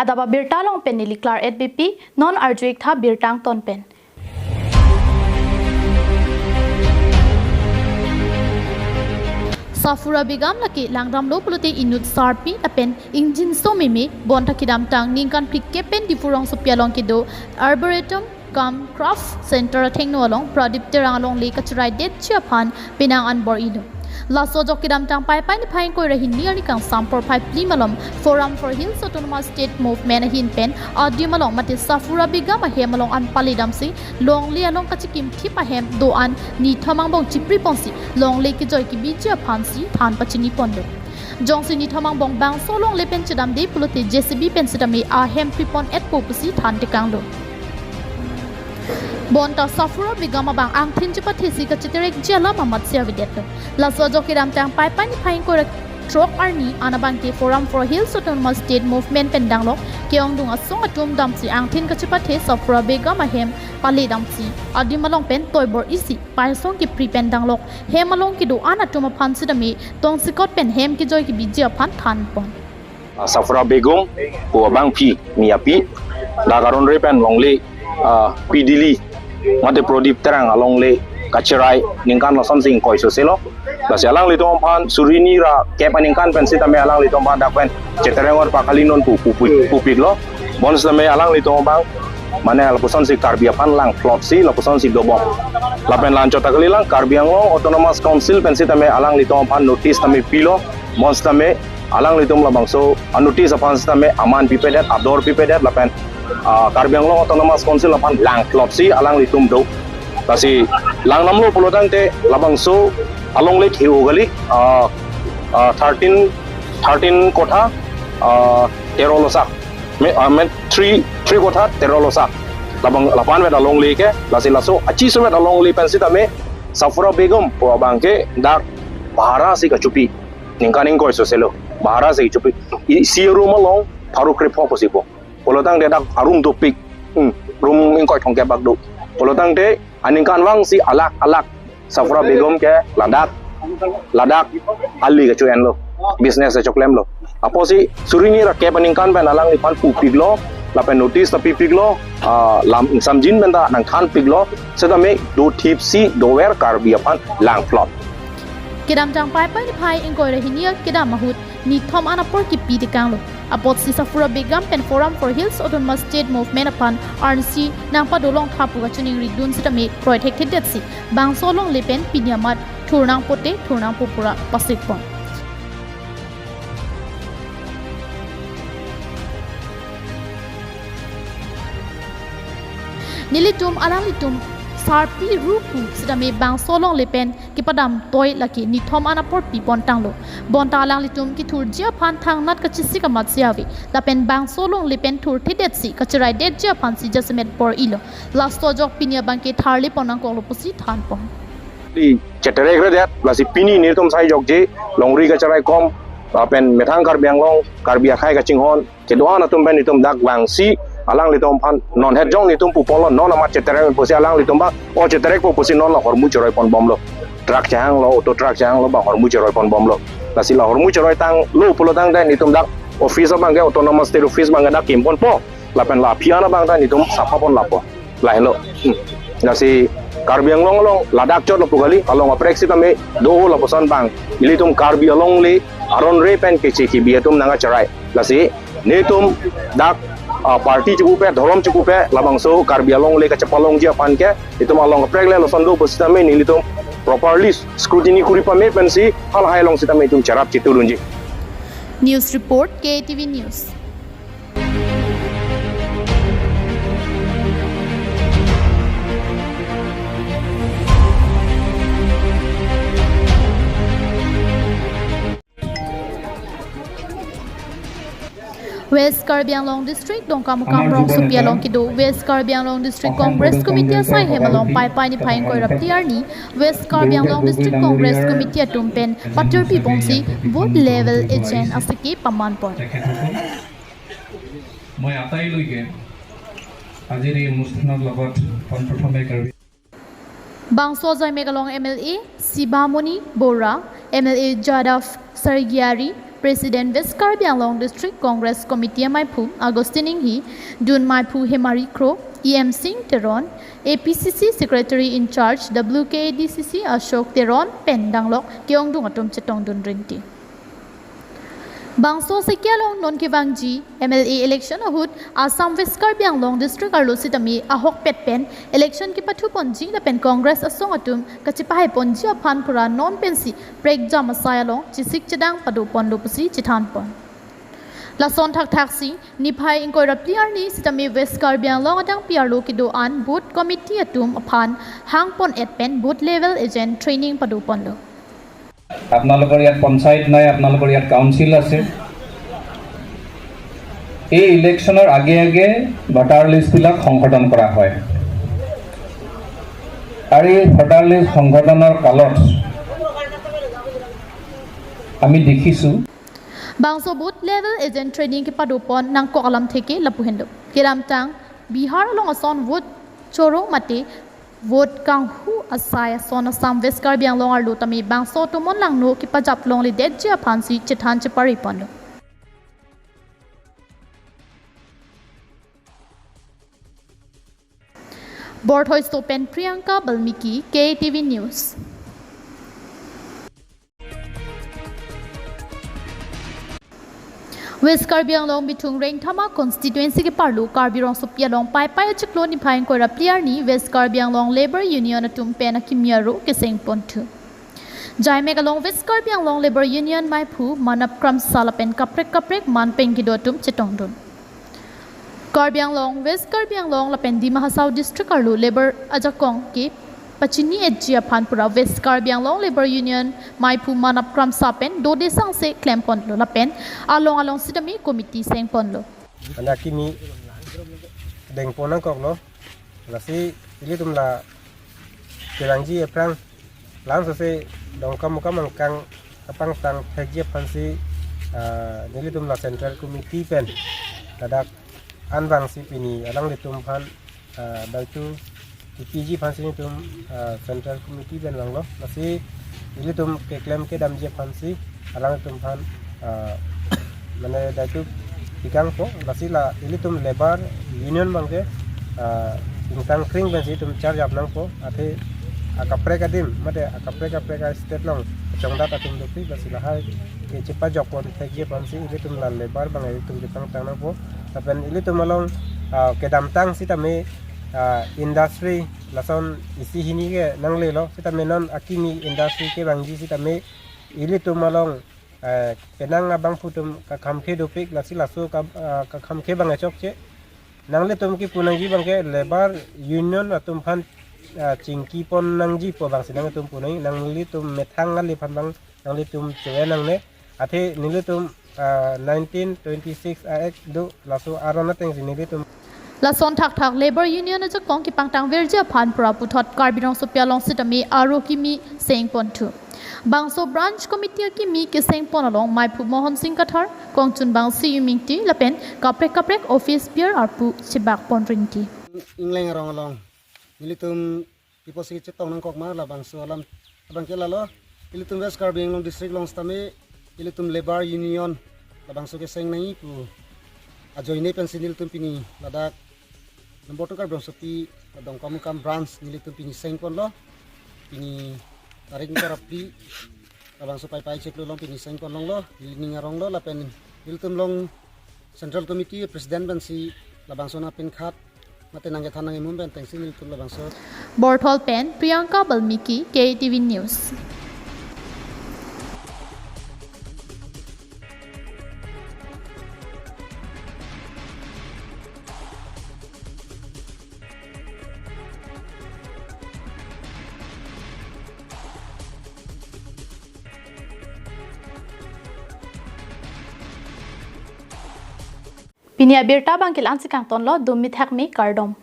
adaba birtalong pen niliklar at BP non arjuik tha birtang ton pen. Safura bigam laki langram lo pulute inut sarpi apen injin so meme bonta kidam tang ningkan pikke pen difurong sopialong kido arboretum kam craft center thengno along pradip terang along le kachrai det chiaphan pinang an bor ido laso jok kidam tang pai pai ni phain koi rahin ni ani kang sampor phai plimalom forum for hills autonomous state movement hin pen adim along mate safura bigam a hem along an palidam si long le along kachikim thipa hem do an ni thamang bong chipri ponsi long le ki joy ki bija phansi than pachini pondo jongsi ni thamang bong bang solong le pen chadam de pulote jcb pen sidami a hem pripon et popusi than tekang do bonta safura bigama bang ang thin chipa thesi ka chiterek jela mamat sia videt laso jokiram tang pai pai ni phain ko trok arni anabang ke forum for hills autonomous state movement pendang lok keong dung asong atum dam si ang thin ka chipa the safura bigama hem pali dam si adimalong pen toibor isi pai song ki pri pendang lok hemalong ki do anatum phan sidami tong sikot pen hem ki joy ki bijia phan than pon safura begum po bang pi miapi dagaron repen longli pidili mate prodip terang along le kacerai ningkan losan sing koi soselo la sialang li tom pan surini ra ke paningkan pensi tame alang li tom pan dakwen ceterengor pakalinon pupik lo bonus tame alang li tom bang mane lapusan si karbia pan lang flop si lapusan si dobom lapen lancho takali lang karbiang lo autonomous council pensi tame alang li tom pan notice tame pilo bonus tame alang li tom labang so notice apan tame aman pipedet abdor pipedet lapen karbiang lo autonomous council apan lang klopsi alang litum do kasi lang namlo pulotang te labang so along lake hiu gali 13 kotha terolosa me 3 kotha terolosa labang lapan wet along lake lasi laso achi so wet along lake pensita me safura begum po bangke dak bahara si kachupi ningkaning ko so selo bahara si chupi si room along paru kripo posibo polotang de dak arum topik room ingkoi thongke bagdo polotang de aningkan wang si alak safura begum ke ladak ali ke chuen lo business se choklem lo apo si surini ra ke paningkan ban alang ni pan pupik lo la pen notice ta pipik lo lam samjin benda nang khan pik lo sedame do tip si do wer karbi apan lang flop kidam jang pai pai ni phai ingkoi rahinia kidam mahut ni thom anapor ki pi de kang lo apot si safura begam pen forum for hills autonomous state movement upon rnc nangpa dolong thapu ga chuning ridun sitame project hedet si bang solong lepen pinyamat thurnang pote thurnang popura pasik pon nilitum alalitum sarpi rupu sidame bang solong lepen ki padam toy laki ni thom anapor pi pontang lo bonta lang litum ki thur jia phan thang nat ka chisi ka mat siawi lapen bang solong lepen thur thidet si kachrai det jia phan si jasmet por ilo lasto jok pinia bang ke tharli ponang ko lopusi than pon di cetere gre det lasi pini ni tom sai jok je longri ka charai kom lapen methang karbiang long karbia khai ka chinghon ke doan atum ben itum dak wang si alang litom pan non het jong litum pu polon non amat cetere posi alang litum ba o cetere ko posi non la hormu choroi pon bom lo truck chang lo auto truck chang lo ba hormu choroi pon bom lo la si la hormu choroi tang lo pulo tang dan litum dak office bang ge autonomous state office bang dak kim pon po la pen la piana bang dan litum sapa pon la po la hello la si karbiang long long ladak chot lo pugali along aprek si tame do la posan bang litum karbi along le aron re pen ke chi ki biatum nanga charai la si netum dak parti cukup pe dhorom cukup pe labang so karbialong le ka chapalong dia pan ke itu malong prek le losondo positame ni litum properly scrutiny kuri pame pensi hal hai long sitame tum charap chiturunji news report KATV news West Karbi Anglong District dongkam kamrong supialong kido West Karbi Anglong District Congress Committee sai hemalong pai pai ni phain koi raptiar ni West Karbi Anglong District Congress Committee atumpen patter pi bongsi both level agent asiki paman pon moi atai loike ajiri musnad labat pon prothome karbi Bangso Jai Megalong MLA Sibamoni Bora MLA Jadaf Sargiari President West Karbi Anglong District Congress Committee Maipu Agostining Hi Dun Maipu Hemari Kro EM Singh Teron APCC Secretary in Charge WKDCC Ashok Teron Pendanglok Kyongdung Atum Chetong Dun Rinti Bangso Sekialong Non Kivangji MLA election ahut Assam West Karbi Anglong District Arlo Sitami Ahok Petpen election ki pathu ponji na pen Congress asong atum kachipahay ponji aphan pura non pensi break jam asayalong chisik chedang padu pondu pusi chithan pon Lason thak thaksi niphai ingkoi rapliar ni sitami West Karbi Anglong adang piarlo ki do an boot committee atum aphan hang pon etpen boot level agent training padu ponlo আপোনালোকৰ ইয়াত পঞ্চায়ত নাই আপোনালোকৰ ইয়াত কাউন্সিল আছে এই ইলেকশনৰ আগে আগে ভোটাৰ লিষ্টবিলাক সংশোধন কৰা হয় আৰু এই ভোটাৰ লিষ্ট সংশোধনৰ কালত আমি দেখিছো Bangso boot level agent training ki padupon nang ko alam theke lapuhendo kiram tang Bihar along ason vote choro mate vote kang hu asaya son Assam West Karbi Anglong arlo tami Bangso tumon lang no ki pajap long li det je phansi chithan che pari pondo Board hoist open Priyanka Balmiki KATV News West Karbi Anglong bitung reng thama constituency ke parlu Karbi rong supia long pai pai chiklo ni phain ko rapliar ni West Karbi Anglong Labor Union atum pena kimyaro ke seng pontu Jai megalong West Karbi Anglong Labor Union Maipu manap kram salapen kaprek man pengki dotum chitongdun Karbi Anglong West Karbi Anglong lapen di Mahasau district arlu labor ajakong ki Pachini Ejia Panpura West Karbi Anglong Labor Union Maipu manap kram sapen do desang se klem ponlo lapen along sidami committee seng ponlo anaki mi deng ponang kok lo lasi ili tumla kerangji eprang lang se dongkam kam kang apang tang phaji phansi nili tumla central committee pen dadak anbang si pini alang litum phan daltu PG fancy ni tum central committee ben lang lo lasi ili tum ke claim ke dam je fancy alang tum phan mane daitu tikang po lasi la ili tum labor union bang ke ingtang kring ben si tum charge up nang po ate akapre ka dim mate akapre ka state long chongda ta tum dopi lasi la hai ke chipa job po te je fancy ili tum la labor bang ili tum tikang tang nang po tapen ili tum along ke dam tang si tame industry lason isi hini ke nangle lo sita menon akimi industry ke bangji sita me ili tumalong penang abang putum ka khamke dopik lasi laso ka khamke bang achok che nangle tum ki punangji bang ke labor union atum phan chingki pon nangji po bang sinang tum punai nangli tum methang ngali phan bang nangli tum chewe nangne athe nili tum 1926 act do laso arona teng nili tum Lason thak labor union ajak kong ki pangtang verja phan pura puthot Karbi rong supia long sitami aro ki mi seng pontu Bangso branch committee ki mi ke seng pon along Maipu Mohan Singh Kathar kongchun bangsi yumingti lapen kaprek office beer arpu chibak ponrinti ingleng rong along militum piposi chetong nang kok ma la bangso alam abang kela lo militum West Karbi Anglong district long stami militum labor union la bangso ke seng nai pu ajoine pensinil tum pini ladak nomor tukar brongsopi dong kam branch nili tum pini seng pon lo pini tarik ni rapli abang so pai cek long pini seng pon long lo lining arong lo lapen nili tum long central committee president ban si labang so na pin khat mate nang thanang imum ben tengsi nili tum labang so board hall pen Priyanka Balmiki KATV News Pinia birta bangkil ansikang tonlo dumit hak mi kardom